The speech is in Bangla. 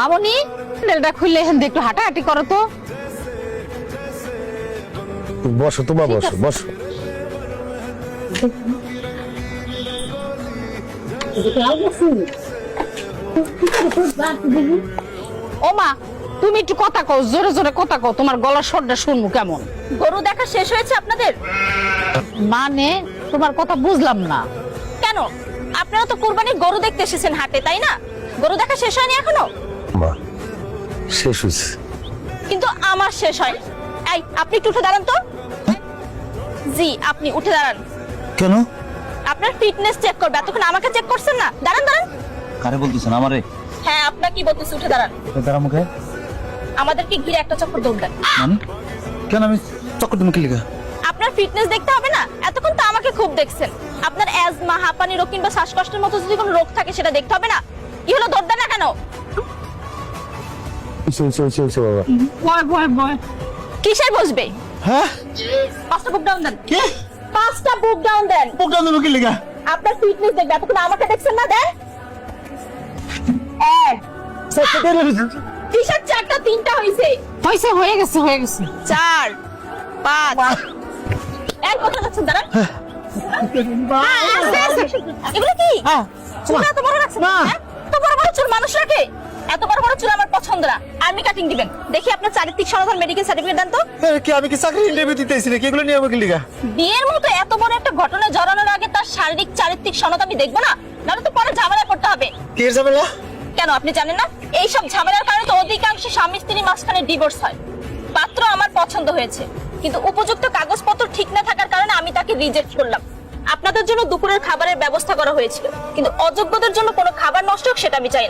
মামনি প্যান্ডেলটা খুললে এখান দিয়ে একটু হাঁটাহাঁটি করো তো। বসো তোমা, বসো বসো। ও মা, তুমি একটু কথা কও, জোরে জোরে কথা কও, তোমার গলার স্বরটা শুনবো কেমন। গরু দেখা শেষ হয়েছে আপনাদের? মানে তোমার কথা বুঝলাম না। কেন, আপনারা তো কুরবানির গরু দেখতে এসেছেন হাটে, তাই না? গরু দেখা শেষ হয়নি এখনো? মা শেষ হয়েছে। কিন্তু আমার শেষ হয়। এই, আপনি একটু উঠে দাঁড়ান তো। জি, আপনি উঠে দাঁড়ান। কেন? আপনার ফিটনেস চেক করবে, এতক্ষণ আমাকে চেক করছেন না। দাঁড়ান দাঁড়ান। কারে বলতেছেন? আমারে? হ্যাঁ, আপনার কি বলতেছে, উঠে দাঁড়ান। তারা মুখে আমাদেরকে ঘিরে একটা চক্কর দৌড় দেন। মানে কেন? আমি চক্কর তুমি কি লিখা? আপনার ফিটনেস দেখতে হবে না? এতক্ষণ তো আমাকে খুব দেখছেন। আপনার অ্যাজমা, হাঁপানি রোগ কিংবা শ্বাসকষ্টের মতো যদি কোনো রোগ থাকে সেটা দেখতে হবে না? কি হলো, দৌড় দেন না কেন? বাবা ভয় ভয় ভয়। কিসের বসবে? হ্যাঁ 5টা বুক ডাউন দেন। কি 5টা বুক ডাউন দেন। প্রোগ্রাম দেবো কি লিখা? আপনার ফিটনেস দেখবে, এতক্ষণ আমাকে দেখছেন না? দেন। এক কিসের 4টা? 3টা হইছে। হয়েছে, হয়ে গেছে হয়ে গেছে। 4 5 এক কথা যাচ্ছেন, দাঁড়ান। এগুলো কি চুল এত বড় রাখছেন? হ্যাঁ? এত বড় বড় চুল মানুষ রাখে? এত বড় বড় চুল আমার পছন্দ না। আর্মি কাটিং দিবেন। দেখি আপনার চারিত্রিক সনদ মেডিকেল সার্টিফিকেট দেন তো। কি আমি কি চাকরি ইন্টারভিউ দিতে এসেছি নাকি? এগুলো নিয়ে আমাকে লিখা? বিয়ের মতো এত বড় একটা ঘটনায় জড়ানোর আগে তার শারীরিক চারিত্রিক সনদ আমি দেখবো না? নাহলে তো পরে ঝামেলা করতে হবে। কি ঝামেলা? কেন, আপনি জানেন না? এই সব ঝামেলার কারণে তো অধিকাংশ স্বামী স্ত্রীর মাঝখানে ডিভোর্স হয়। পাত্র আমার পছন্দ হয়েছে, কিন্তু উপযুক্ত কাগজপত্র ঠিক না থাকার কারণে আমি তাকে রিজেক্ট করলাম। আপনাদের জন্য দুপুরের খাবারের ব্যবস্থা করা হয়েছিল, কিন্তু অযোগ্যদের জন্য কোনো খাবার নষ্ট হোক সেটা আমি চাই না।